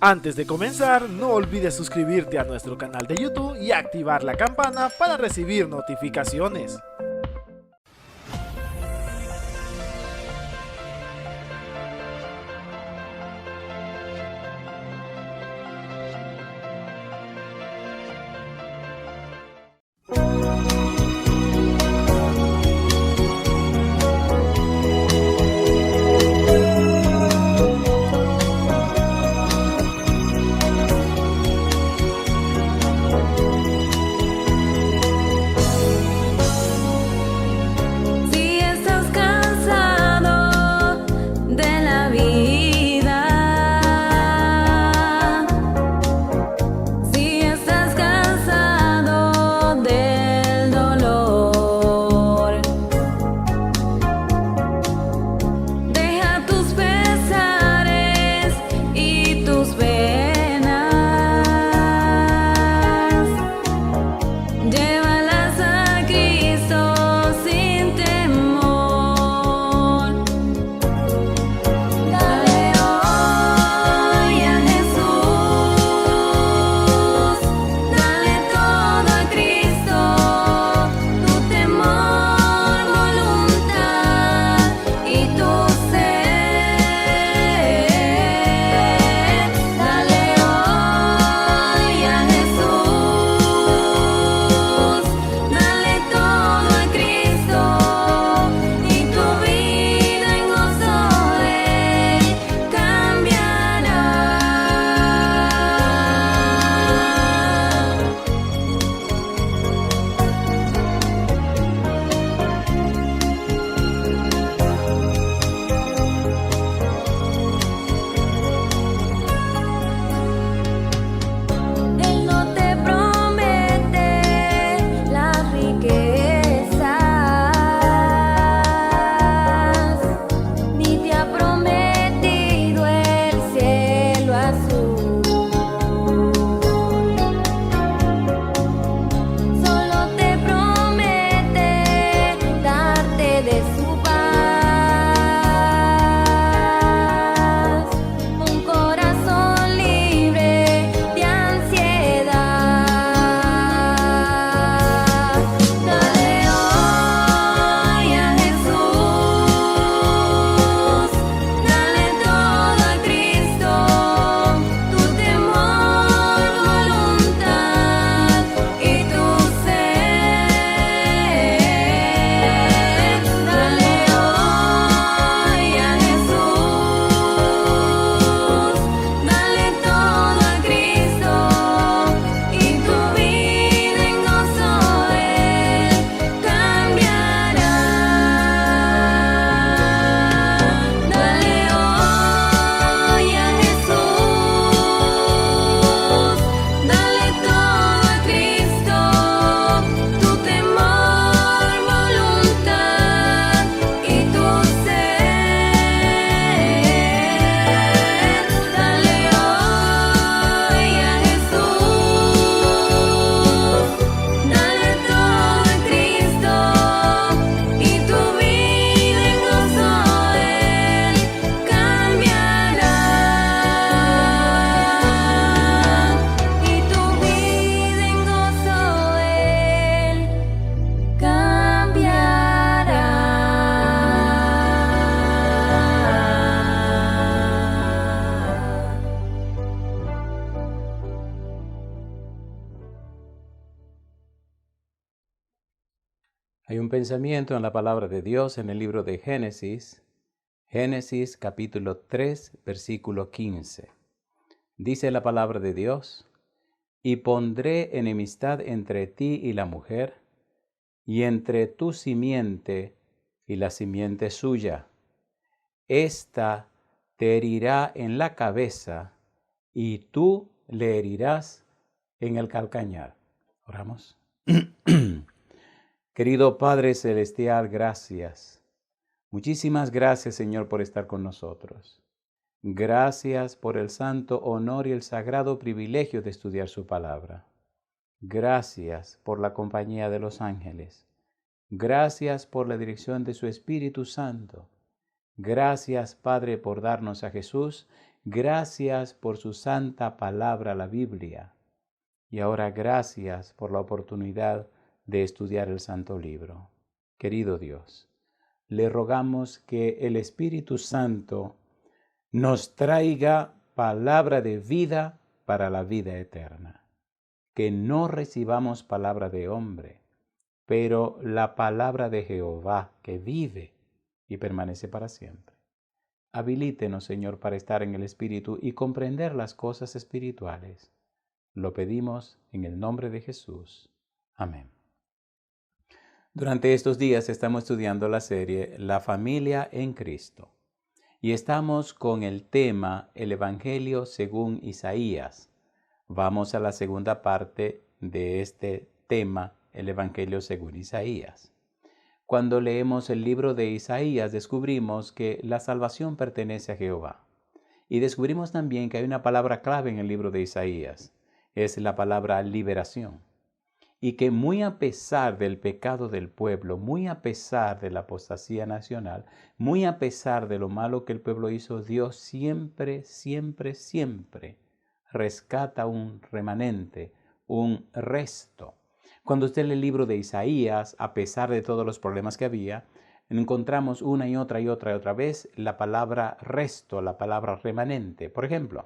Antes de comenzar, no olvides suscribirte a nuestro canal de YouTube y activar la campana para recibir notificaciones. Hay un pensamiento en la palabra de Dios en el libro de Génesis, Génesis capítulo 3, versículo 15. Dice la palabra de Dios: y pondré enemistad entre ti y la mujer, y entre tu simiente y la simiente suya. Esta te herirá en la cabeza, y tú le herirás en el calcañar. Oramos. Querido Padre Celestial, gracias. Muchísimas gracias, Señor, por estar con nosotros. Gracias por el santo honor y el sagrado privilegio de estudiar su palabra. Gracias por la compañía de los ángeles. Gracias por la dirección de su Espíritu Santo. Gracias, Padre, por darnos a Jesús, Gracias por su santa palabra, la Biblia. Y ahora gracias por la oportunidad de estudiar el Santo Libro. Querido Dios, le rogamos que el Espíritu Santo nos traiga palabra de vida para la vida eterna. Que no recibamos palabra de hombre, pero la palabra de Jehová que vive y permanece para siempre. Habilítenos, Señor, para estar en el Espíritu y comprender las cosas espirituales. Lo pedimos en el nombre de Jesús. Amén. Durante estos días estamos estudiando la serie La familia en Cristo y estamos con el tema El Evangelio según Isaías. Vamos a la segunda parte de este tema, el Evangelio según Isaías. Cuando leemos el libro de Isaías, descubrimos que la salvación pertenece a Jehová. Y descubrimos también que hay una palabra clave en el libro de Isaías, es la palabra liberación. Y que muy a pesar del pecado del pueblo, muy a pesar de la apostasía nacional, muy a pesar de lo malo que el pueblo hizo, Dios siempre, siempre, siempre rescata un remanente, un resto. Cuando usted lee el libro de Isaías, a pesar de todos los problemas que había, encontramos una y otra vez la palabra resto, la palabra remanente. Por ejemplo,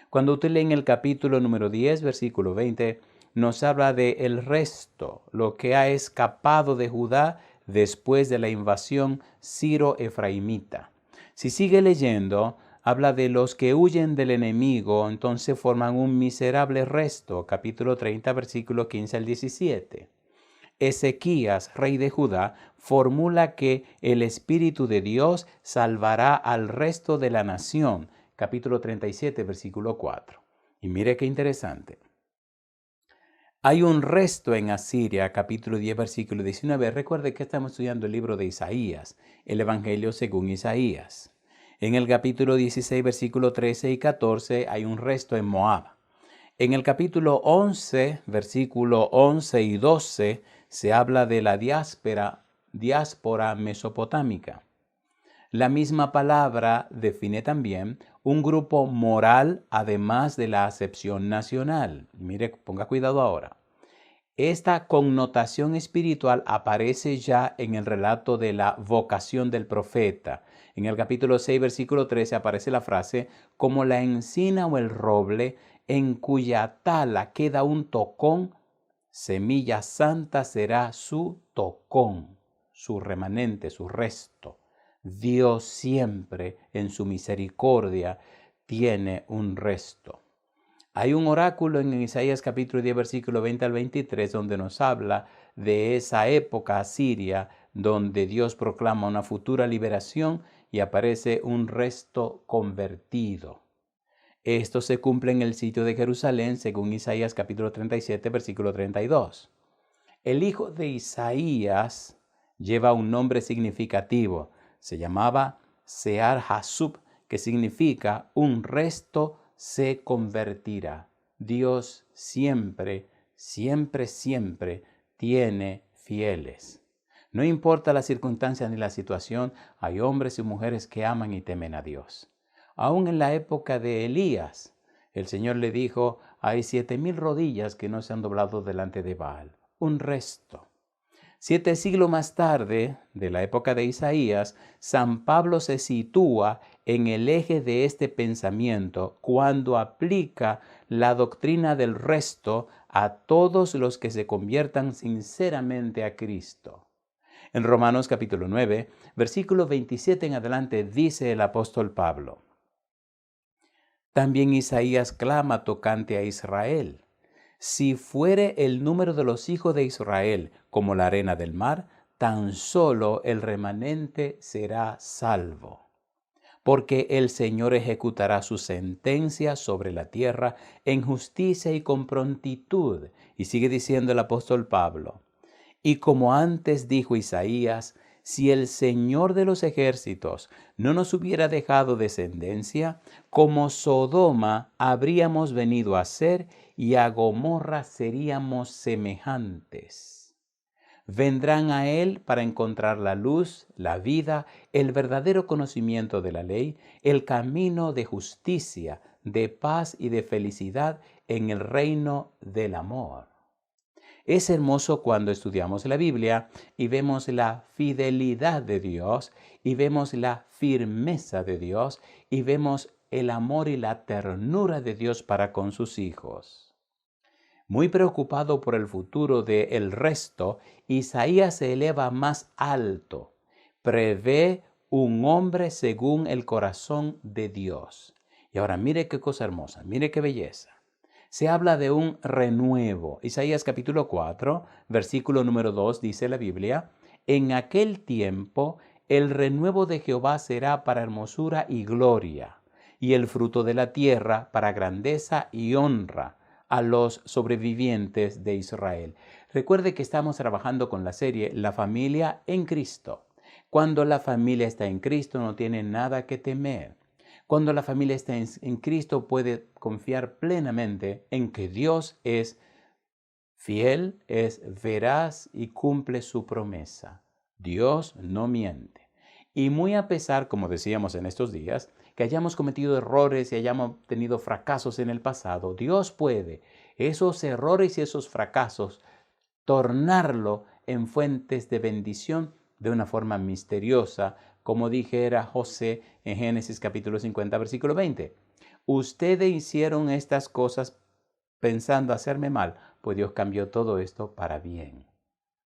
cuando usted lee en el capítulo número 10, versículo 20, nos habla de el resto, lo que ha escapado de Judá después de la invasión siro-efraimita. Si sigue leyendo, habla de los que huyen del enemigo, entonces forman un miserable resto, capítulo 30, versículo 15 al 17. Ezequías, rey de Judá, formula que el Espíritu de Dios salvará al resto de la nación, capítulo 37, versículo 4. Y mire qué interesante. Hay un resto en Asiria, capítulo 10, versículo 19. Recuerde que estamos estudiando el libro de Isaías, el Evangelio según Isaías. En el capítulo 16, versículo 13 y 14, hay un resto en Moab. En el capítulo 11, versículo 11 y 12, se habla de la diáspora mesopotámica. La misma palabra define también un grupo moral además de la acepción nacional. Mire, ponga cuidado ahora. Esta connotación espiritual aparece ya en el relato de la vocación del profeta. En el capítulo 6, versículo 13 aparece la frase, como la encina o el roble, en cuya tala queda un tocón, semilla santa será su tocón, su remanente, su resto. Dios siempre en su misericordia tiene un resto. Hay un oráculo en Isaías capítulo 10, versículo 20 al 23, donde nos habla de esa época asiria, donde Dios proclama una futura liberación y aparece un resto convertido. Esto se cumple en el sitio de Jerusalén, según Isaías capítulo 37, versículo 32. El hijo de Isaías lleva un nombre significativo. Se llamaba Sear Hasub, que significa un resto se convertirá. Dios siempre, siempre, siempre tiene fieles. No importa la circunstancia ni la situación, hay hombres y mujeres que aman y temen a Dios. Aún en la época de Elías, el Señor le dijo, hay 7,000 rodillas que no se han doblado delante de Baal. Un resto. 7 siglos más tarde, de la época de Isaías, San Pablo se sitúa en el eje de este pensamiento cuando aplica la doctrina del resto a todos los que se conviertan sinceramente a Cristo. En Romanos capítulo 9, versículo 27 en adelante, dice el apóstol Pablo, también Isaías clama tocante a Israel. Si fuere el número de los hijos de Israel como la arena del mar, tan solo el remanente será salvo. Porque el Señor ejecutará su sentencia sobre la tierra en justicia y con prontitud. Y sigue diciendo el apóstol Pablo. Y como antes dijo Isaías, si el Señor de los ejércitos no nos hubiera dejado descendencia, como Sodoma habríamos venido a ser y a Gomorra seríamos semejantes. Vendrán a Él para encontrar la luz, la vida, el verdadero conocimiento de la ley, el camino de justicia, de paz y de felicidad en el reino del amor. Es hermoso cuando estudiamos la Biblia y vemos la fidelidad de Dios y vemos la firmeza de Dios y vemos el amor y la ternura de Dios para con sus hijos. Muy preocupado por el futuro del resto, Isaías se eleva más alto. Prevé un hombre según el corazón de Dios. Y ahora mire qué cosa hermosa, mire qué belleza. Se habla de un renuevo. Isaías capítulo 4, versículo número 2 dice la Biblia: en aquel tiempo el renuevo de Jehová será para hermosura y gloria, y el fruto de la tierra para grandeza y honra a los sobrevivientes de Israel. Recuerde que estamos trabajando con la serie La familia en Cristo. Cuando la familia está en Cristo no tiene nada que temer. Cuando la familia está en Cristo puede confiar plenamente en que Dios es fiel, es veraz y cumple su promesa. Dios no miente. Y muy a pesar, como decíamos en estos días, que hayamos cometido errores y hayamos tenido fracasos en el pasado, Dios puede esos errores y esos fracasos tornarlo en fuentes de bendición de una forma misteriosa, como dijera José en Génesis capítulo 50, versículo 20. Ustedes hicieron estas cosas pensando hacerme mal, pues Dios cambió todo esto para bien.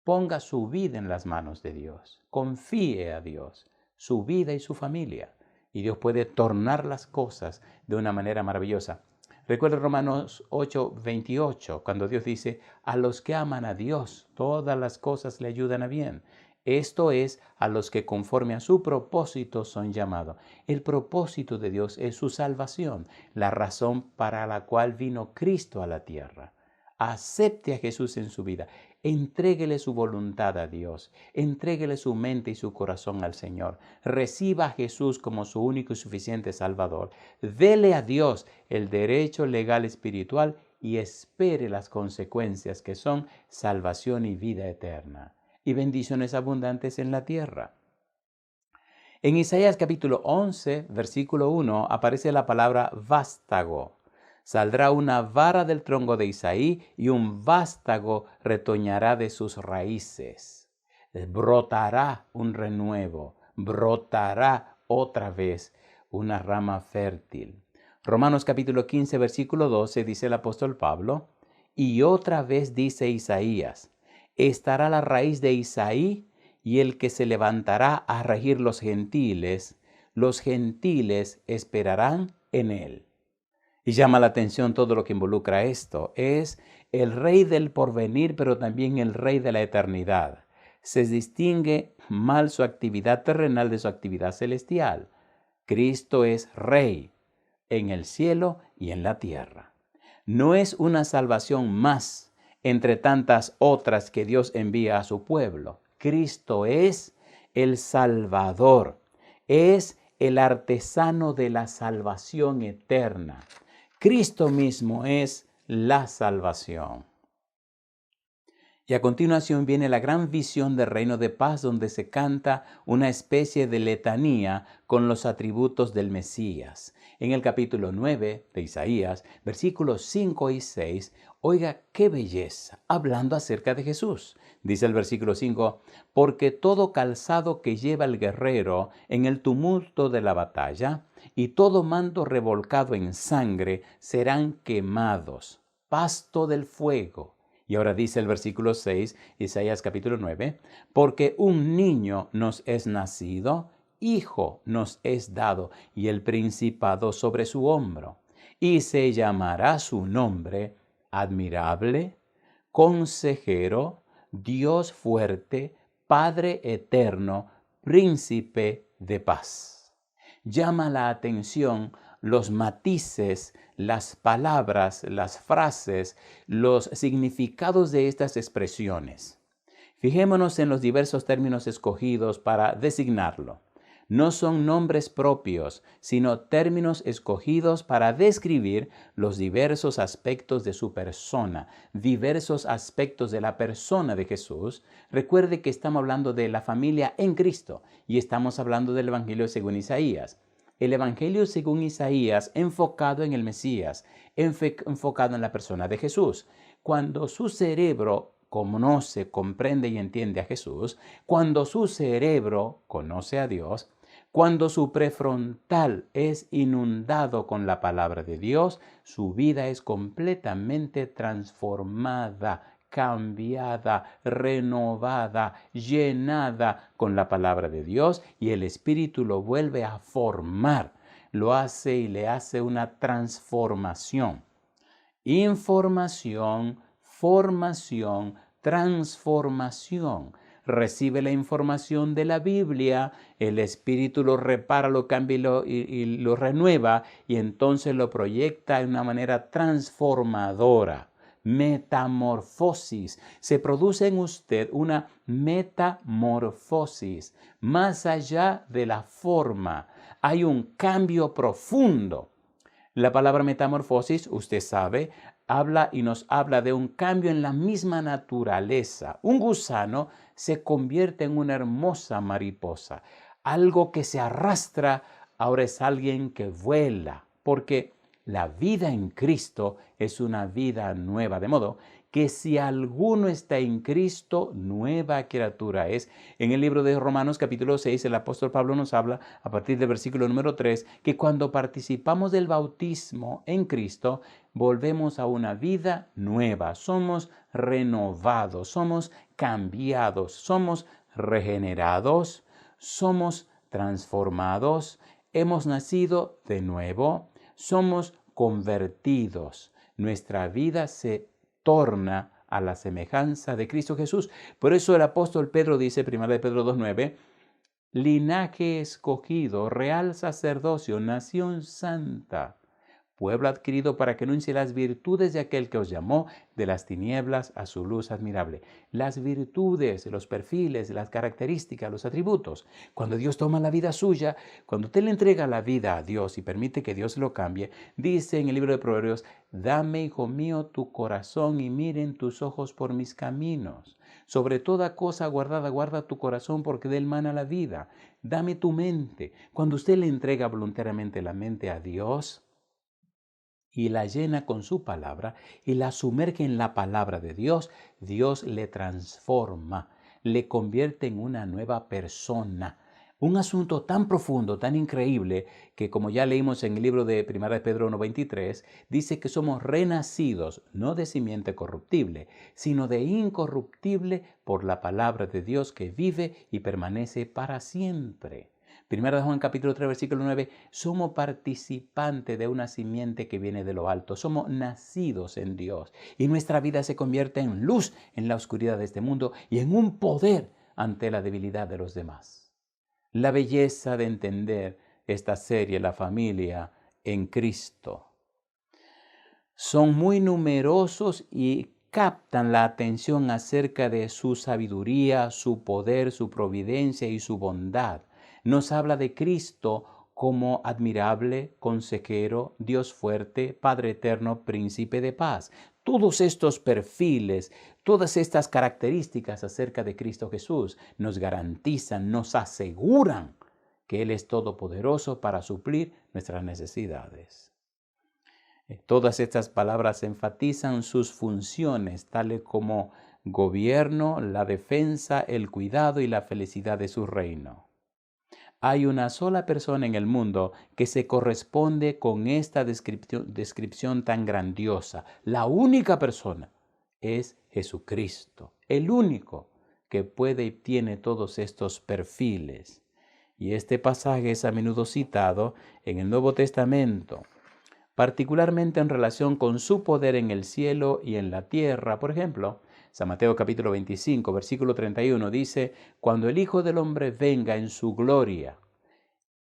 Ponga su vida en las manos de Dios. Confíe a Dios, su vida y su familia. Y Dios puede tornar las cosas de una manera maravillosa. Recuerda Romanos 8:28, cuando Dios dice: a los que aman a Dios, todas las cosas le ayudan a bien. Esto es, a los que conforme a su propósito son llamados. El propósito de Dios es su salvación, la razón para la cual vino Cristo a la tierra. Acepte a Jesús en su vida. Entréguele su voluntad a Dios. Entréguele su mente y su corazón al Señor. Reciba a Jesús como su único y suficiente Salvador. Dele a Dios el derecho legal espiritual y espere las consecuencias que son salvación y vida eterna y bendiciones abundantes en la tierra. En Isaías capítulo 11, versículo 1, aparece la palabra vástago. Saldrá una vara del tronco de Isaí y un vástago retoñará de sus raíces. Brotará un renuevo, brotará otra vez una rama fértil. Romanos capítulo 15, versículo 12 dice el apóstol Pablo: y otra vez dice Isaías: estará la raíz de Isaí y el que se levantará a regir los gentiles esperarán en él. Y llama la atención todo lo que involucra esto. Es el rey del porvenir, pero también el rey de la eternidad. Se distingue mal su actividad terrenal de su actividad celestial. Cristo es rey en el cielo y en la tierra. No es una salvación más entre tantas otras que Dios envía a su pueblo. Cristo es el Salvador, es el artesano de la salvación eterna. Cristo mismo es la salvación. Y a continuación viene la gran visión del reino de paz, donde se canta una especie de letanía con los atributos del Mesías. En el capítulo 9 de Isaías, versículos 5 y 6, oiga qué belleza, hablando acerca de Jesús. Dice el versículo 5, porque todo calzado que lleva el guerrero en el tumulto de la batalla y todo manto revolcado en sangre serán quemados, pasto del fuego. Y ahora dice el versículo 6, Isaías capítulo 9, porque un niño nos es nacido, hijo nos es dado, y el principado sobre su hombro. Y se llamará su nombre admirable, consejero, Dios fuerte, Padre eterno, príncipe de paz. Llama la atención los matices, las palabras, las frases, los significados de estas expresiones. Fijémonos en los diversos términos escogidos para designarlo. No son nombres propios, sino términos escogidos para describir los diversos aspectos de su persona, diversos aspectos de la persona de Jesús. Recuerde que estamos hablando de la familia en Cristo y estamos hablando del Evangelio según Isaías. El Evangelio según Isaías enfocado en el Mesías, enfocado en la persona de Jesús. Cuando su cerebro conoce, comprende y entiende a Jesús, cuando su cerebro conoce a Dios, cuando su prefrontal es inundado con la palabra de Dios, su vida es completamente transformada, cambiada, renovada, llenada con la palabra de Dios, y el Espíritu lo vuelve a formar, lo hace y le hace una transformación. Información, formación, transformación. Recibe la información de la Biblia, el Espíritu lo repara, lo cambia y lo renueva, y entonces lo proyecta de una manera transformadora. Metamorfosis. Se produce en usted una metamorfosis. Más allá de la forma, hay un cambio profundo. La palabra metamorfosis, usted sabe, nos habla de un cambio en la misma naturaleza. Un gusano se convierte en una hermosa mariposa. Algo que se arrastra ahora es alguien que vuela, porque la vida en Cristo es una vida nueva. De modo que si alguno está en Cristo, nueva criatura es. En el libro de Romanos capítulo 6, el apóstol Pablo nos habla a partir del versículo número 3, que cuando participamos del bautismo en Cristo, volvemos a una vida nueva. Somos renovados, somos cambiados, somos regenerados, somos transformados, hemos nacido de nuevo, somos convertidos. Nuestra vida se torna a la semejanza de Cristo Jesús. Por eso el apóstol Pedro dice, 1 Pedro 2:9, linaje escogido, real sacerdocio, nación santa, pueblo adquirido para que anuncie las virtudes de aquel que os llamó de las tinieblas a su luz admirable. Las virtudes, los perfiles, las características, los atributos. Cuando Dios toma la vida suya, cuando usted le entrega la vida a Dios y permite que Dios lo cambie, dice en el libro de Proverbios, dame, hijo mío, tu corazón y miren tus ojos por mis caminos. Sobre toda cosa guardada, guarda tu corazón porque de él mana la vida. Dame tu mente. Cuando usted le entrega voluntariamente la mente a Dios, y la llena con su palabra y la sumerge en la palabra de Dios, Dios le transforma, le convierte en una nueva persona. Un asunto tan profundo, tan increíble, que como ya leímos en el libro de 1 Pedro 1:23, dice que somos renacidos, no de simiente corruptible, sino de incorruptible por la palabra de Dios que vive y permanece para siempre. Primera de Juan capítulo 3 versículo 9, somos participantes de una simiente que viene de lo alto, somos nacidos en Dios y nuestra vida se convierte en luz en la oscuridad de este mundo y en un poder ante la debilidad de los demás. La belleza de entender esta serie, la familia en Cristo. Son muy numerosos y captan la atención acerca de su sabiduría, su poder, su providencia y su bondad. Nos habla de Cristo como admirable, consejero, Dios fuerte, Padre eterno, príncipe de paz. Todos estos perfiles, todas estas características acerca de Cristo Jesús nos garantizan, nos aseguran que Él es todopoderoso para suplir nuestras necesidades. Todas estas palabras enfatizan sus funciones, tales como gobierno, la defensa, el cuidado y la felicidad de su reino. Hay una sola persona en el mundo que se corresponde con esta descripción tan grandiosa. La única persona es Jesucristo, el único que puede y tiene todos estos perfiles. Y este pasaje es a menudo citado en el Nuevo Testamento, particularmente en relación con su poder en el cielo y en la tierra. Por ejemplo, San Mateo capítulo 25, versículo 31 dice, cuando el Hijo del Hombre venga en su gloria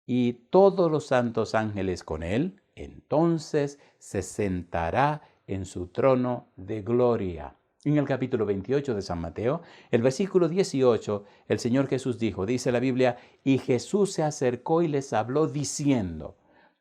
y todos los santos ángeles con él, entonces se sentará en su trono de gloria. En el capítulo 28 de San Mateo, el versículo 18, el Señor Jesús dijo, dice la Biblia, y Jesús se acercó y les habló diciendo,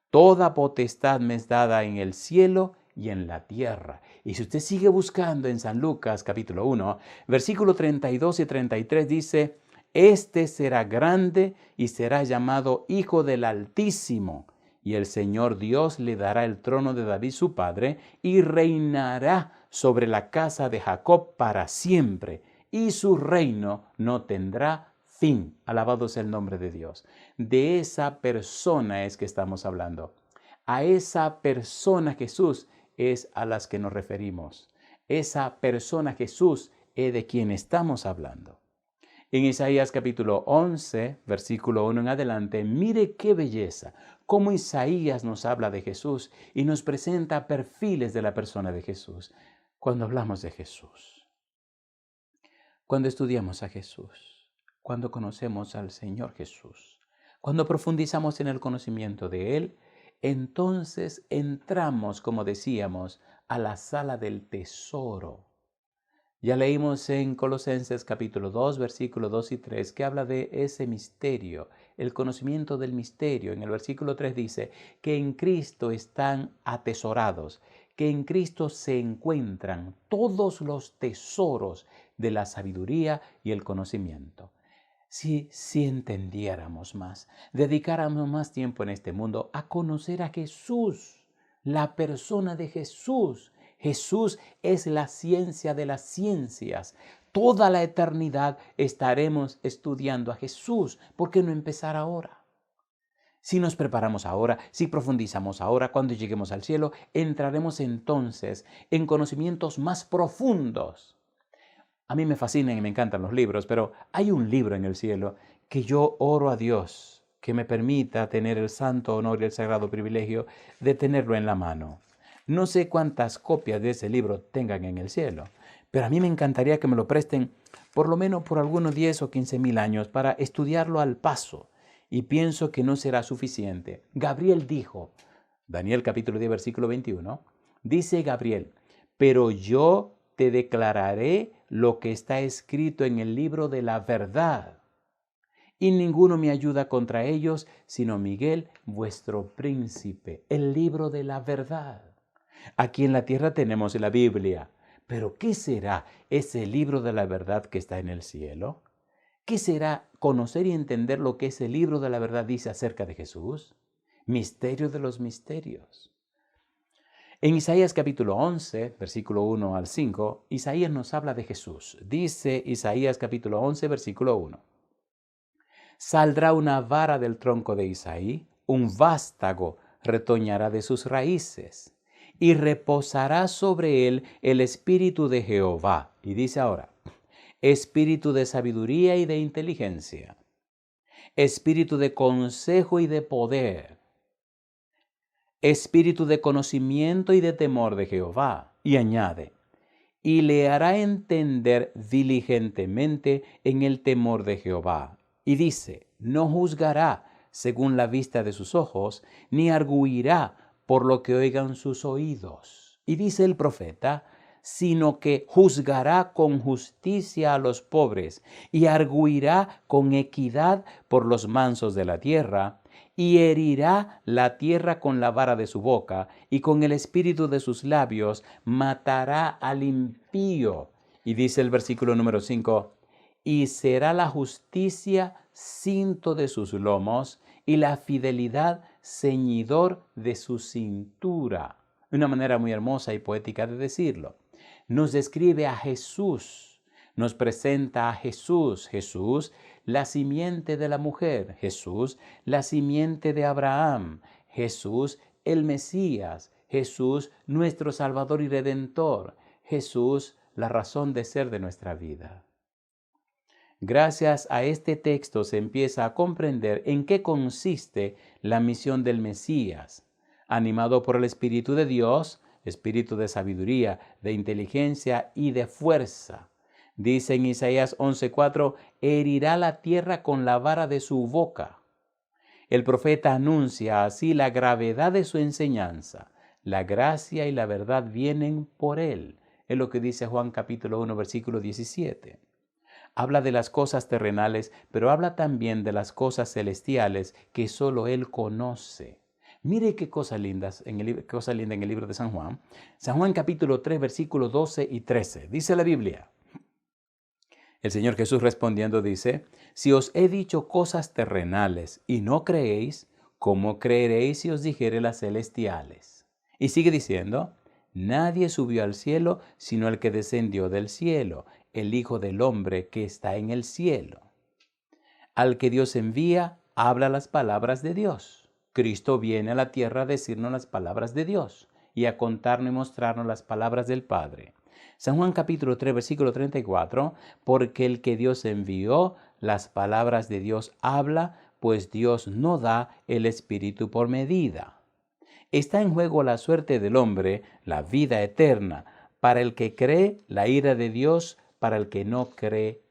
toda potestad me es dada en el cielo y en la tierra. Y si usted sigue buscando en San Lucas capítulo 1, versículo 32 y 33 dice, este será grande y será llamado Hijo del Altísimo. Y el Señor Dios le dará el trono de David su padre y reinará sobre la casa de Jacob para siempre. Y su reino no tendrá fin. Alabado sea el nombre de Dios. De esa persona es que estamos hablando. A esa persona Jesús es a las que nos referimos. Esa persona Jesús es de quien estamos hablando. En Isaías capítulo 11, versículo 1 en adelante, mire qué belleza, cómo Isaías nos habla de Jesús y nos presenta perfiles de la persona de Jesús. Cuando hablamos de Jesús, cuando estudiamos a Jesús, cuando conocemos al Señor Jesús, cuando profundizamos en el conocimiento de Él, entonces entramos, como decíamos, a la sala del tesoro. Ya leímos en Colosenses capítulo 2, versículos 2 y 3, que habla de ese misterio, el conocimiento del misterio. En el versículo 3 dice que en Cristo están atesorados, que en Cristo se encuentran todos los tesoros de la sabiduría y el conocimiento. Si entendiéramos más, dedicáramos más tiempo en este mundo a conocer a Jesús, la persona de Jesús. Jesús es la ciencia de las ciencias. Toda la eternidad estaremos estudiando a Jesús. ¿Por qué no empezar ahora? Si nos preparamos ahora, si profundizamos ahora, cuando lleguemos al cielo, entraremos entonces en conocimientos más profundos. A mí me fascinan y me encantan los libros, pero hay un libro en el cielo que yo oro a Dios que me permita tener el santo honor y el sagrado privilegio de tenerlo en la mano. No sé cuántas copias de ese libro tengan en el cielo, pero a mí me encantaría que me lo presten por lo menos por algunos 10 o 15 mil años para estudiarlo al paso. Y pienso que no será suficiente. Gabriel dijo, Daniel capítulo 10, versículo 21, dice Gabriel, pero yo te declararé lo que está escrito en el libro de la verdad. Y ninguno me ayuda contra ellos, sino Miguel, vuestro príncipe, el libro de la verdad. Aquí en la tierra tenemos la Biblia, pero ¿qué será ese libro de la verdad que está en el cielo? ¿Qué será conocer y entender lo que ese libro de la verdad dice acerca de Jesús? Misterio de los misterios. En Isaías capítulo 11, versículo 1 al 5, Isaías nos habla de Jesús. Dice Isaías capítulo 11, versículo 1. Saldrá una vara del tronco de Isaí, un vástago retoñará de sus raíces, y reposará sobre él el espíritu de Jehová. Y dice ahora, espíritu de sabiduría y de inteligencia, espíritu de consejo y de poder, espíritu de conocimiento y de temor de Jehová. Y añade, y le hará entender diligentemente en el temor de Jehová. Y dice, no juzgará según la vista de sus ojos, ni arguirá por lo que oigan sus oídos. Y dice el profeta, sino que juzgará con justicia a los pobres y arguirá con equidad por los mansos de la tierra, y herirá la tierra con la vara de su boca, y con el espíritu de sus labios matará al impío. Y dice el versículo número 5, y será la justicia cinto de sus lomos, y la fidelidad ceñidor de su cintura. Una manera muy hermosa y poética de decirlo. Nos describe a Jesús, nos presenta a Jesús. Jesús, la simiente de la mujer. Jesús, la simiente de Abraham. Jesús, el Mesías. Jesús, nuestro Salvador y Redentor. Jesús, la razón de ser de nuestra vida. Gracias a este texto se empieza a comprender en qué consiste la misión del Mesías. Animado por el Espíritu de Dios, espíritu de sabiduría, de inteligencia y de fuerza. Dice en Isaías 11:4, herirá la tierra con la vara de su boca. El profeta anuncia así la gravedad de su enseñanza. La gracia y la verdad vienen por él. Es lo que dice Juan capítulo 1, versículo 17. Habla de las cosas terrenales, pero habla también de las cosas celestiales que solo Él conoce. Mire qué cosa linda en el libro de San Juan. San Juan capítulo 3, versículos 12 y 13. Dice la Biblia. El Señor Jesús respondiendo dice, si os he dicho cosas terrenales y no creéis, ¿cómo creeréis si os dijere las celestiales? Y sigue diciendo, nadie subió al cielo sino el que descendió del cielo, el Hijo del Hombre que está en el cielo. Al que Dios envía, habla las palabras de Dios. Cristo viene a la tierra a decirnos las palabras de Dios y a contarnos y mostrarnos las palabras del Padre. San Juan capítulo 3, versículo 34, porque el que Dios envió, las palabras de Dios habla, pues Dios no da el Espíritu por medida. Está en juego la suerte del hombre, la vida eterna. Para el que cree, la ira de Dios, para el que no cree.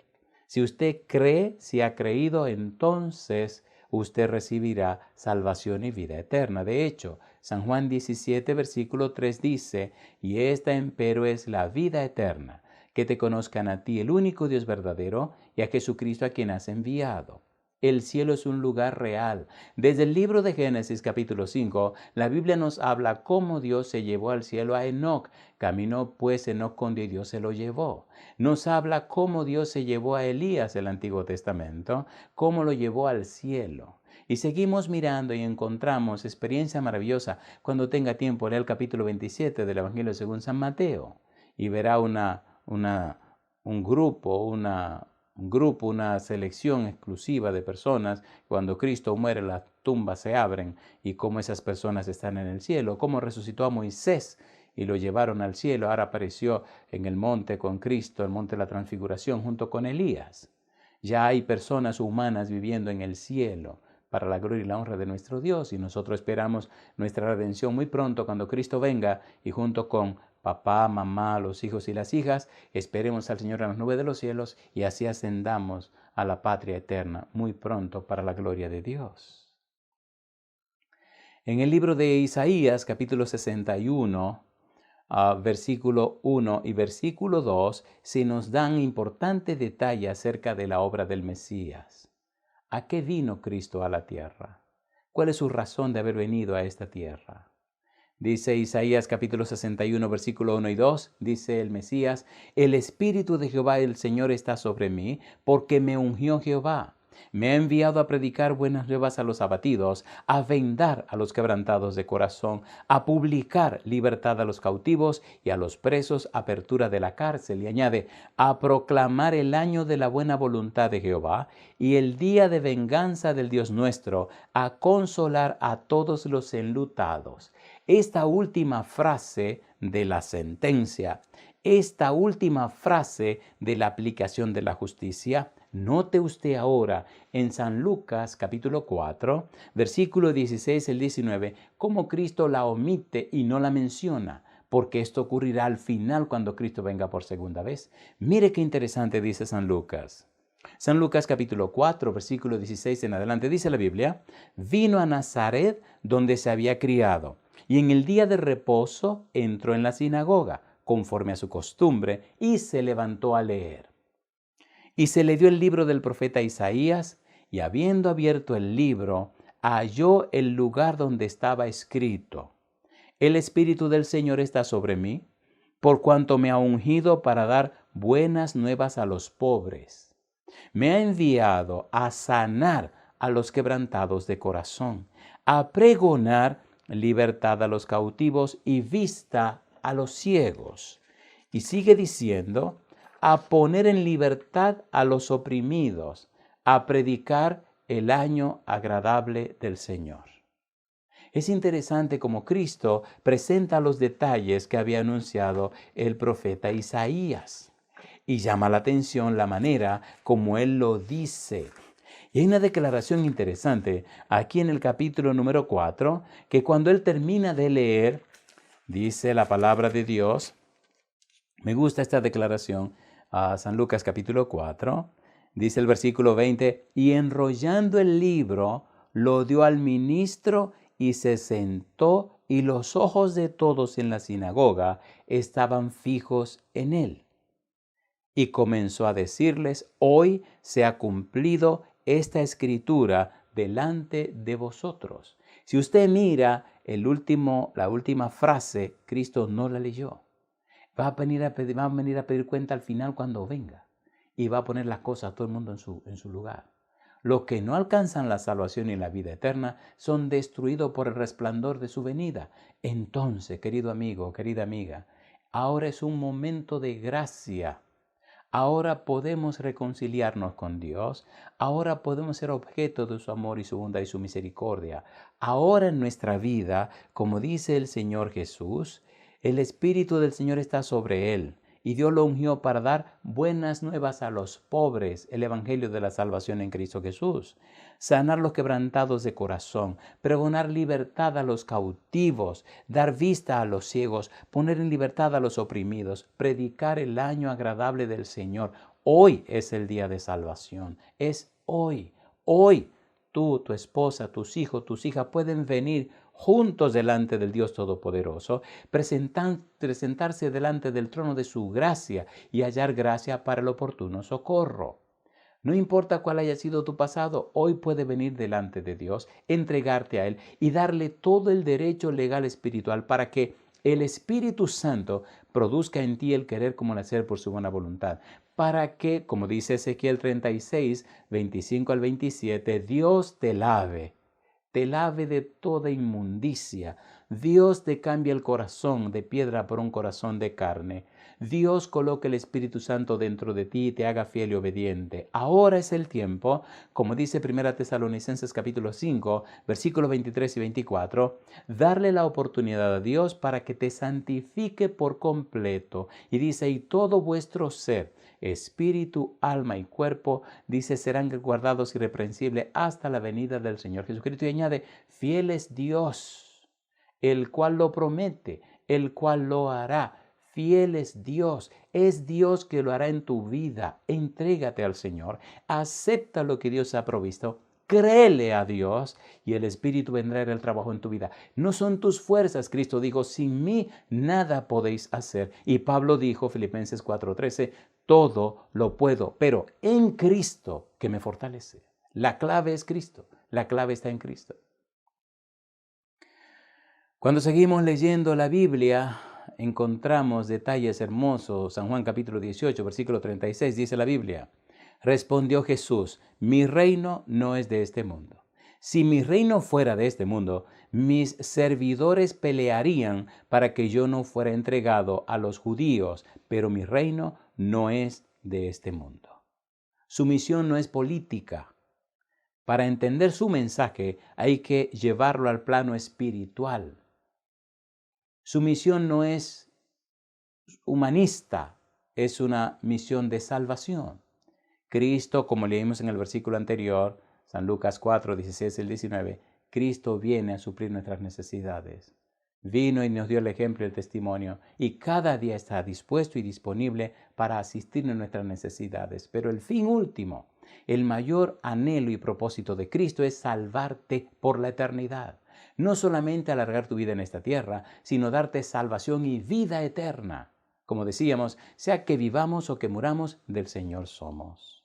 Si usted cree, si ha creído, entonces usted recibirá salvación y vida eterna. De hecho, San Juan 17, versículo 3 dice, y esta empero es la vida eterna, que te conozcan a ti, el único Dios verdadero, y a Jesucristo a quien has enviado. El cielo es un lugar real. Desde el libro de Génesis capítulo 5, la Biblia nos habla cómo Dios se llevó al cielo a Enoc. Caminó pues Enoc con Dios y Dios se lo llevó. Nos habla cómo Dios se llevó a Elías, el Antiguo Testamento, cómo lo llevó al cielo. Y seguimos mirando y encontramos experiencia maravillosa. Cuando tenga tiempo, lea el capítulo 27 del Evangelio según San Mateo y verá un grupo, una selección exclusiva de personas. Cuando Cristo muere, las tumbas se abren y cómo esas personas están en el cielo, cómo resucitó a Moisés y lo llevaron al cielo. Ahora apareció en el monte con Cristo, el monte de la transfiguración, junto con Elías. Ya hay personas humanas viviendo en el cielo para la gloria y la honra de nuestro Dios, y nosotros esperamos nuestra redención muy pronto cuando Cristo venga y junto con papá, mamá, los hijos y las hijas, esperemos al Señor en las nubes de los cielos y así ascendamos a la patria eterna muy pronto para la gloria de Dios. En el libro de Isaías, capítulo 61, versículo 1 y versículo 2, se nos dan importantes detalles acerca de la obra del Mesías. ¿A qué vino Cristo a la tierra? ¿Cuál es su razón de haber venido a esta tierra? Dice Isaías capítulo 61, versículo 1 y 2, dice el Mesías, el Espíritu de Jehová el Señor está sobre mí, porque me ungió Jehová. Me ha enviado a predicar buenas nuevas a los abatidos, a vendar a los quebrantados de corazón, a publicar libertad a los cautivos y a los presos apertura de la cárcel. Y añade, a proclamar el año de la buena voluntad de Jehová y el día de venganza del Dios nuestro, a consolar a todos los enlutados. Esta última frase de la sentencia, esta última frase de la aplicación de la justicia, note usted ahora en San Lucas capítulo 4, versículo 16 al 19, cómo Cristo la omite y no la menciona, porque esto ocurrirá al final cuando Cristo venga por segunda vez. Mire qué interesante dice San Lucas. San Lucas capítulo 4, versículo 16 en adelante, dice la Biblia, vino a Nazaret donde se había criado, y en el día de reposo entró en la sinagoga, conforme a su costumbre, y se levantó a leer. Y se le dio el libro del profeta Isaías, y habiendo abierto el libro, halló el lugar donde estaba escrito, el Espíritu del Señor está sobre mí, por cuanto me ha ungido para dar buenas nuevas a los pobres. Me ha enviado a sanar a los quebrantados de corazón, a pregonar libertad a los cautivos y vista a los ciegos. Y sigue diciendo, a poner en libertad a los oprimidos, a predicar el año agradable del Señor. Es interesante cómo Cristo presenta los detalles que había anunciado el profeta Isaías. Y llama la atención la manera como él lo dice. Y hay una declaración interesante aquí en el capítulo número 4, que cuando él termina de leer, dice la palabra de Dios. Me gusta esta declaración, San Lucas capítulo 4, dice el versículo 20, y enrollando el libro, lo dio al ministro y se sentó y los ojos de todos en la sinagoga estaban fijos en él. Y comenzó a decirles: hoy se ha cumplido esta escritura delante de vosotros. Si usted mira la última frase, Cristo no la leyó. Va a venir a pedir cuenta al final cuando venga. Y va a poner las cosas a todo el mundo en su lugar. Los que no alcanzan la salvación y la vida eterna son destruidos por el resplandor de su venida. Entonces, querido amigo, querida amiga, ahora es un momento de gracia. Ahora podemos reconciliarnos con Dios. Ahora podemos ser objeto de su amor y su bondad y su misericordia. Ahora en nuestra vida, como dice el Señor Jesús, el Espíritu del Señor está sobre él. Y Dios lo ungió para dar buenas nuevas a los pobres, el evangelio de la salvación en Cristo Jesús. Sanar los quebrantados de corazón, pregonar libertad a los cautivos, dar vista a los ciegos, poner en libertad a los oprimidos, predicar el año agradable del Señor. Hoy es el día de salvación. Es hoy. Hoy tú, tu esposa, tus hijos, tus hijas pueden venir juntos delante del Dios Todopoderoso, presentarse delante del trono de su gracia y hallar gracia para el oportuno socorro. No importa cuál haya sido tu pasado, hoy puede venir delante de Dios, entregarte a Él y darle todo el derecho legal espiritual para que el Espíritu Santo produzca en ti el querer como el hacer por su buena voluntad. Para que, como dice Ezequiel 36, 25 al 27, Dios te lave de toda inmundicia. Dios te cambia el corazón de piedra por un corazón de carne. Dios coloque el Espíritu Santo dentro de ti y te haga fiel y obediente. Ahora es el tiempo, como dice 1 Tesalonicenses capítulo 5, versículos 23 y 24, darle la oportunidad a Dios para que te santifique por completo. Y dice: y todo vuestro ser, espíritu, alma y cuerpo, dice, serán guardados irreprensibles hasta la venida del Señor Jesucristo. Y añade: fiel es Dios, el cual lo promete, el cual lo hará. Fiel es Dios que lo hará en tu vida. Entrégate al Señor, acepta lo que Dios ha provisto, créele a Dios y el Espíritu vendrá a hacer el trabajo en tu vida. No son tus fuerzas, Cristo dijo: sin mí nada podéis hacer. Y Pablo dijo, Filipenses 4:13, todo lo puedo, pero en Cristo que me fortalece. La clave es Cristo, la clave está en Cristo. Cuando seguimos leyendo la Biblia, encontramos detalles hermosos. San Juan capítulo 18, versículo 36, dice la Biblia: respondió Jesús: mi reino no es de este mundo. Si mi reino fuera de este mundo, mis servidores pelearían para que yo no fuera entregado a los judíos, pero mi reino no es de este mundo. Su misión no es política. Para entender su mensaje hay que llevarlo al plano espiritual. Su misión no es humanista, es una misión de salvación. Cristo, como leímos en el versículo anterior, San Lucas 4, 16 al 19, Cristo viene a suplir nuestras necesidades. Vino y nos dio el ejemplo y el testimonio, y cada día está dispuesto y disponible para asistirnos en nuestras necesidades. Pero el fin último, el mayor anhelo y propósito de Cristo es salvarte por la eternidad. No solamente alargar tu vida en esta tierra, sino darte salvación y vida eterna. Como decíamos, sea que vivamos o que muramos, del Señor somos.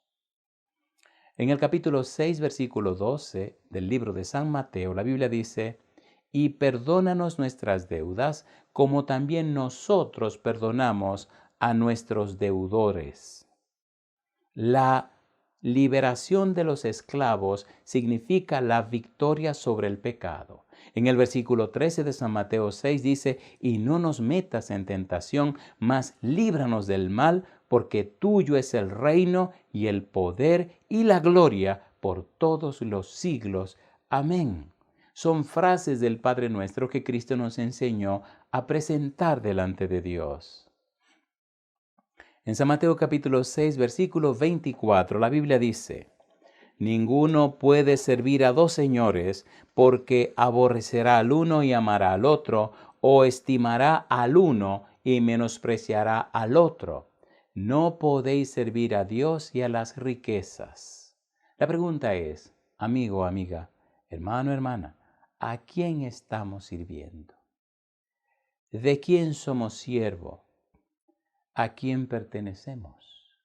En el capítulo 6, versículo 12 del libro de San Mateo, la Biblia dice: y perdónanos nuestras deudas, como también nosotros perdonamos a nuestros deudores. La liberación de los esclavos significa la victoria sobre el pecado. En el versículo 13 de San Mateo 6 dice: y no nos metas en tentación, mas líbranos del mal, porque tuyo es el reino y el poder y la gloria por todos los siglos. Amén. Son frases del Padre Nuestro que Cristo nos enseñó a presentar delante de Dios. En San Mateo capítulo 6, versículo 24, la Biblia dice: ninguno puede servir a dos señores, porque aborrecerá al uno y amará al otro, o estimará al uno y menospreciará al otro. No podéis servir a Dios y a las riquezas. La pregunta es, amigo, amiga, hermano, hermana, ¿a quién estamos sirviendo? ¿De quién somos siervo? ¿A quién pertenecemos?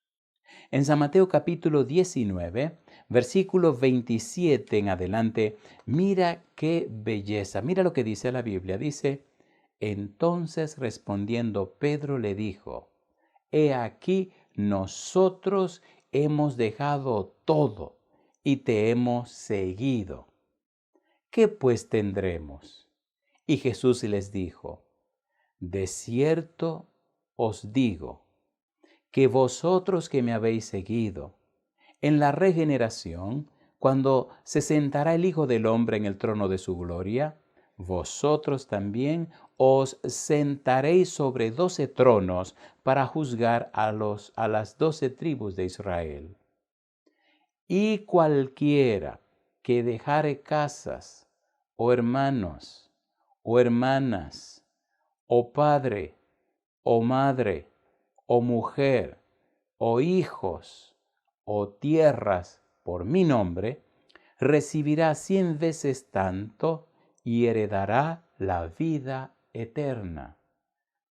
En San Mateo capítulo 19, versículo 27 en adelante, mira qué belleza, mira lo que dice la Biblia. Dice, entonces respondiendo Pedro le dijo, he aquí nosotros hemos dejado todo y te hemos seguido. ¿Qué pues tendremos? Y Jesús les dijo, de cierto os digo, que vosotros que me habéis seguido, en la regeneración, cuando se sentará el Hijo del Hombre en el trono de su gloria, vosotros también os sentaréis sobre 12 tronos para juzgar a las 12 tribus de Israel. Y cualquiera que dejare casas, o hermanos, o hermanas, o padre, o madre, o mujer, o hijos, o tierras por mi nombre, recibirá 100 veces tanto y heredará la vida eterna.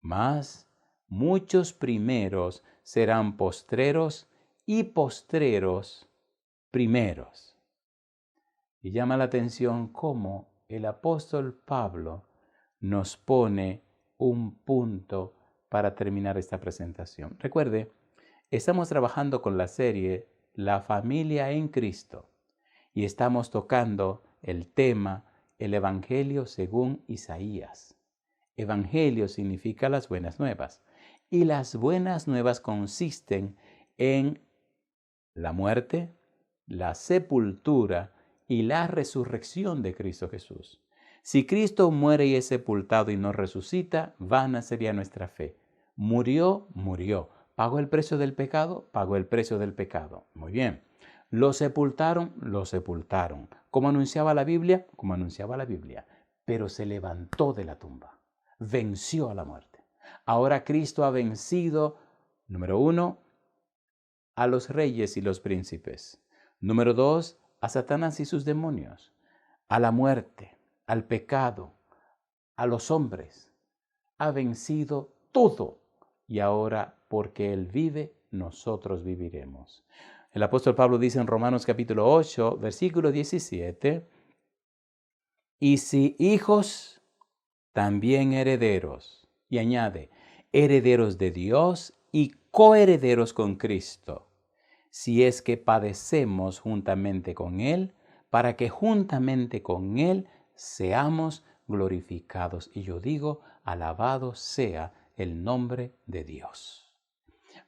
Mas muchos primeros serán postreros y postreros primeros. Y llama la atención cómo el apóstol Pablo nos pone un punto para terminar esta presentación. Recuerde, estamos trabajando con la serie La familia en Cristo y estamos tocando el tema el Evangelio según Isaías. Evangelio significa las buenas nuevas y las buenas nuevas consisten en la muerte, la sepultura y la resurrección de Cristo Jesús. Si Cristo muere y es sepultado y no resucita, vana sería nuestra fe. Murió, murió. ¿Pagó el precio del pecado? Pagó el precio del pecado. Muy bien. ¿Lo sepultaron? Lo sepultaron. ¿Cómo anunciaba la Biblia? Como anunciaba la Biblia. Pero se levantó de la tumba. Venció a la muerte. Ahora Cristo ha vencido, número 1, a los reyes y los príncipes. Número 2, a Satanás y sus demonios, a la muerte, al pecado, a los hombres. Ha vencido todo y ahora porque Él vive, nosotros viviremos. El apóstol Pablo dice en Romanos capítulo 8, versículo 17, y si hijos, también herederos. Y añade, herederos de Dios y coherederos con Cristo, si es que padecemos juntamente con Él, para que juntamente con Él seamos glorificados. Y yo digo, alabado sea el nombre de Dios.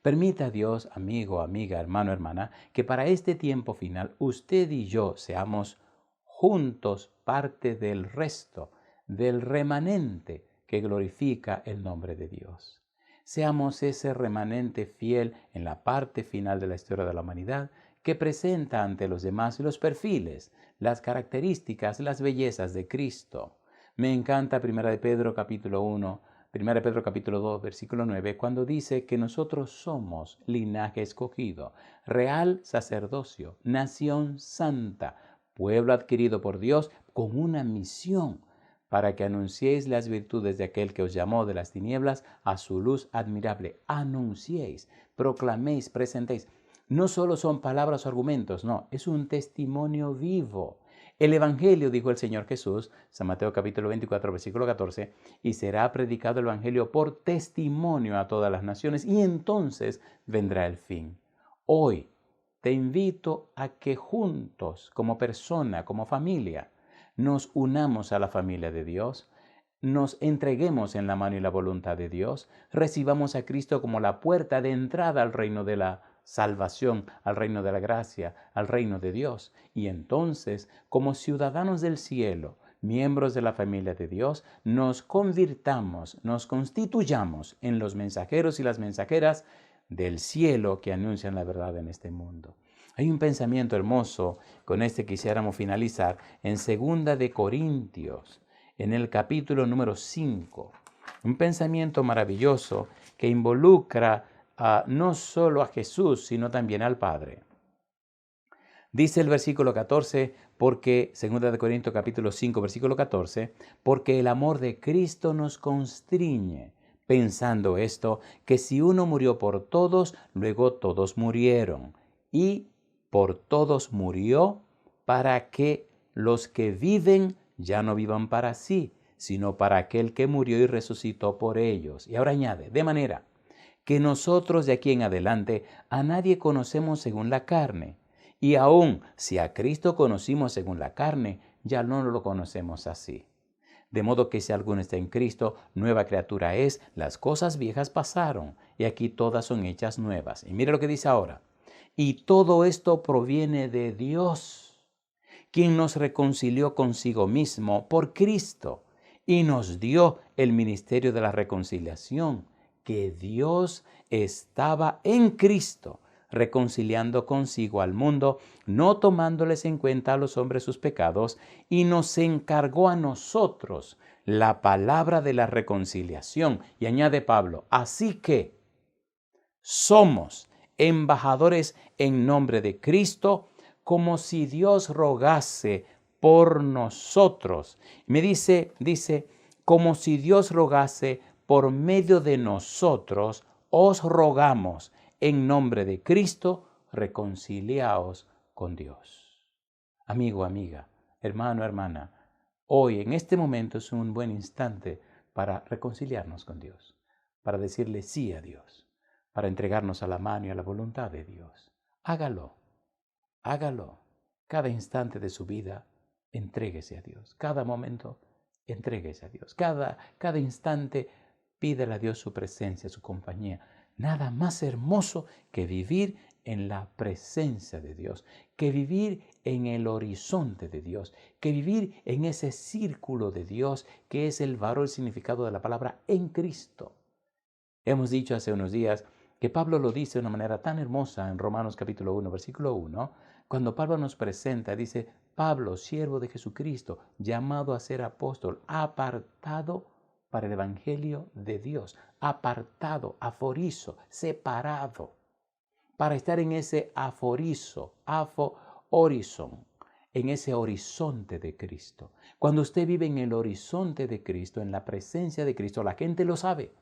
Permita a Dios, amigo, amiga, hermano, hermana, que para este tiempo final usted y yo seamos juntos parte del resto, del remanente que glorifica el nombre de Dios. Seamos ese remanente fiel en la parte final de la historia de la humanidad que presenta ante los demás los perfiles, las características, las bellezas de Cristo. Me encanta 1 Pedro capítulo 1, 1 Pedro capítulo 2, versículo 9, cuando dice que nosotros somos linaje escogido, real sacerdocio, nación santa, pueblo adquirido por Dios con una misión, para que anunciéis las virtudes de aquel que os llamó de las tinieblas a su luz admirable. Anunciéis, proclaméis, presentéis. No solo son palabras o argumentos, no, es un testimonio vivo. El Evangelio, dijo el Señor Jesús, San Mateo capítulo 24, versículo 14, y será predicado el Evangelio por testimonio a todas las naciones, y entonces vendrá el fin. Hoy te invito a que juntos, como persona, como familia, nos unamos a la familia de Dios, nos entreguemos en la mano y la voluntad de Dios, recibamos a Cristo como la puerta de entrada al reino de la salvación, al reino de la gracia, al reino de Dios. Y entonces, como ciudadanos del cielo, miembros de la familia de Dios, nos convirtamos, nos constituyamos en los mensajeros y las mensajeras del cielo que anuncian la verdad en este mundo. Hay un pensamiento hermoso, con este quisiéramos finalizar, en 2 de Corintios, en el capítulo número 5. Un pensamiento maravilloso que involucra no solo a Jesús, sino también al Padre. Dice el versículo 14, porque, 2 Corintios capítulo 5, versículo 14, porque el amor de Cristo nos constriñe, pensando esto, que si uno murió por todos, luego todos murieron. Y por todos murió, para que los que viven ya no vivan para sí, sino para aquel que murió y resucitó por ellos. Y ahora añade, de manera que nosotros de aquí en adelante a nadie conocemos según la carne. Y aun si a Cristo conocimos según la carne, ya no lo conocemos así. De modo que si alguno está en Cristo, nueva criatura es, las cosas viejas pasaron, y aquí todas son hechas nuevas. Y mire lo que dice ahora. Y todo esto proviene de Dios, quien nos reconcilió consigo mismo por Cristo, y nos dio el ministerio de la reconciliación, que Dios estaba en Cristo, reconciliando consigo al mundo, no tomándoles en cuenta a los hombres sus pecados, y nos encargó a nosotros la palabra de la reconciliación. Y añade Pablo, así que somos embajadores en nombre de Cristo, como si Dios rogase por nosotros. Me dice, como si Dios rogase por medio de nosotros, os rogamos en nombre de Cristo, reconciliaos con Dios. Amigo, amiga, hermano, hermana, hoy en este momento es un buen instante para reconciliarnos con Dios, para decirle sí a Dios, para entregarnos a la mano y a la voluntad de Dios. Hágalo, hágalo. Cada instante de su vida, entréguese a Dios. Cada momento, entréguese a Dios. Cada instante, pídele a Dios su presencia, su compañía. Nada más hermoso que vivir en la presencia de Dios, que vivir en el horizonte de Dios, que vivir en ese círculo de Dios que es el valor, el significado de la palabra en Cristo. Hemos dicho hace unos días que Pablo lo dice de una manera tan hermosa en Romanos capítulo 1, versículo 1, cuando Pablo nos presenta, dice, Pablo, siervo de Jesucristo, llamado a ser apóstol, apartado para el evangelio de Dios, apartado, aforizo, separado, para estar en ese aforizo, horizon, en ese horizonte de Cristo. Cuando usted vive en el horizonte de Cristo, en la presencia de Cristo, la gente lo sabe.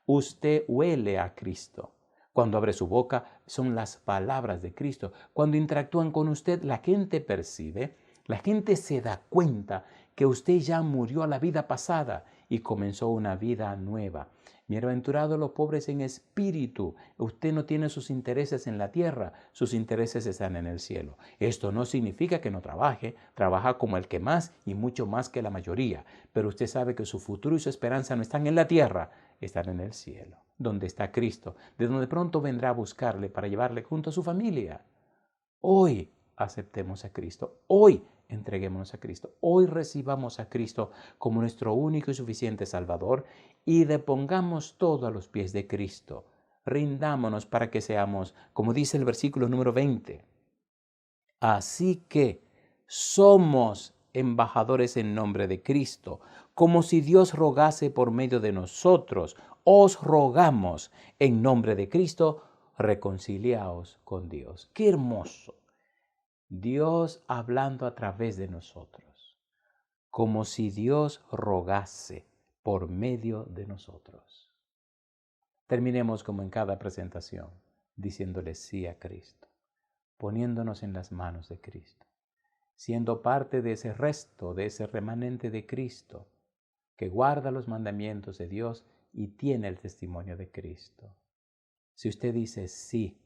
Usted huele a Cristo. Cuando abre su boca, son las palabras de Cristo. Cuando interactúan con usted, la gente percibe, la gente se da cuenta que usted ya murió a la vida pasada y comenzó una vida nueva. Bienaventurados los pobres en espíritu. Usted no tiene sus intereses en la tierra, sus intereses están en el cielo. Esto no significa que no trabaje, trabaja como el que más y mucho más que la mayoría. Pero usted sabe que su futuro y su esperanza no están en la tierra, están en el cielo, donde está Cristo, de donde pronto vendrá a buscarle para llevarle junto a su familia. Hoy aceptemos a Cristo, hoy entreguémonos a Cristo, hoy recibamos a Cristo como nuestro único y suficiente Salvador y depongamos todo a los pies de Cristo. Rindámonos para que seamos, como dice el versículo número 20, así que somos embajadores en nombre de Cristo, como si Dios rogase por medio de nosotros. Os rogamos en nombre de Cristo, reconciliaos con Dios. ¡Qué hermoso! Dios hablando a través de nosotros, como si Dios rogase por medio de nosotros. Terminemos como en cada presentación, diciéndole sí a Cristo, poniéndonos en las manos de Cristo, siendo parte de ese resto, de ese remanente de Cristo, que guarda los mandamientos de Dios y tiene el testimonio de Cristo. Si usted dice sí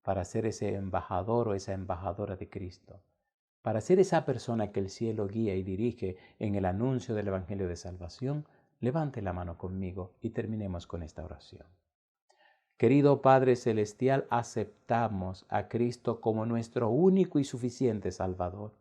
para ser ese embajador o esa embajadora de Cristo, para ser esa persona que el cielo guía y dirige en el anuncio del Evangelio de Salvación, levante la mano conmigo y terminemos con esta oración. Querido Padre Celestial, aceptamos a Cristo como nuestro único y suficiente Salvador.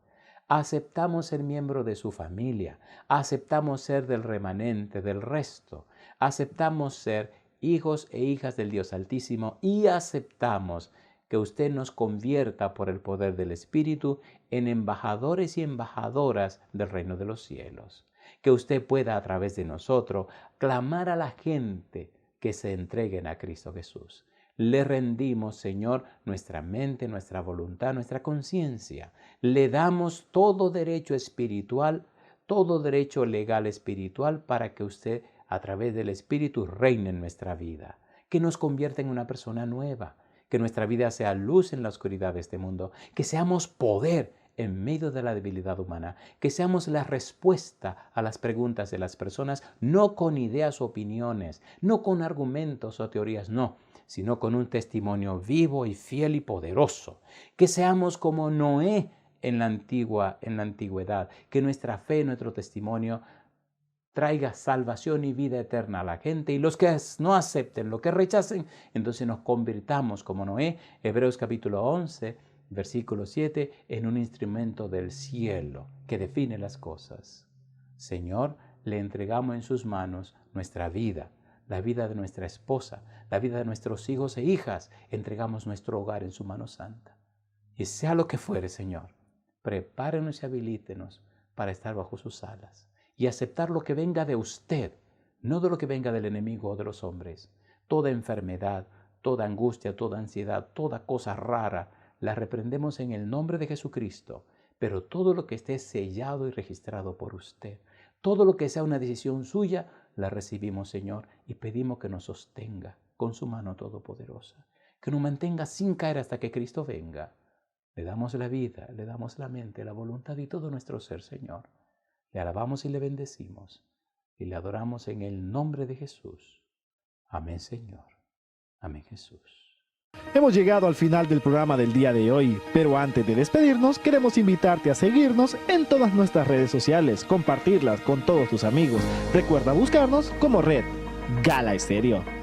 Aceptamos ser miembro de su familia, aceptamos ser del remanente, del resto, aceptamos ser hijos e hijas del Dios Altísimo y aceptamos que usted nos convierta por el poder del Espíritu en embajadores y embajadoras del reino de los cielos. Que usted pueda a través de nosotros clamar a la gente que se entreguen a Cristo Jesús. Le rendimos, Señor, nuestra mente, nuestra voluntad, nuestra conciencia. Le damos todo derecho espiritual, todo derecho legal espiritual para que usted, a través del Espíritu, reine en nuestra vida, que nos convierta en una persona nueva, que nuestra vida sea luz en la oscuridad de este mundo, que seamos poder en medio de la debilidad humana, que seamos la respuesta a las preguntas de las personas, no con ideas o opiniones, no con argumentos o teorías, no, sino con un testimonio vivo y fiel y poderoso, que seamos como Noé en la antigüedad, que nuestra fe, nuestro testimonio traiga salvación y vida eterna a la gente, y los que no acepten, los que rechacen, entonces nos convirtamos como Noé, Hebreos capítulo 11, versículo 7, en un instrumento del cielo que define las cosas. Señor, le entregamos en sus manos nuestra vida, la vida de nuestra esposa, la vida de nuestros hijos e hijas. Entregamos nuestro hogar en su mano santa. Y sea lo que fuere, Señor, prepárenos y habilítenos para estar bajo sus alas y aceptar lo que venga de usted, no de lo que venga del enemigo o de los hombres. Toda enfermedad, toda angustia, toda ansiedad, toda cosa rara, la reprendemos en el nombre de Jesucristo. Pero todo lo que esté sellado y registrado por usted, todo lo que sea una decisión suya, la recibimos, Señor, y pedimos que nos sostenga con su mano todopoderosa, que nos mantenga sin caer hasta que Cristo venga. Le damos la vida, le damos la mente, la voluntad y todo nuestro ser, Señor. Le alabamos y le bendecimos y le adoramos en el nombre de Jesús. Amén, Señor. Amén, Jesús. Hemos llegado al final del programa del día de hoy, pero antes de despedirnos queremos invitarte a seguirnos en todas nuestras redes sociales, compartirlas con todos tus amigos. Recuerda buscarnos como Red Gala Estéreo.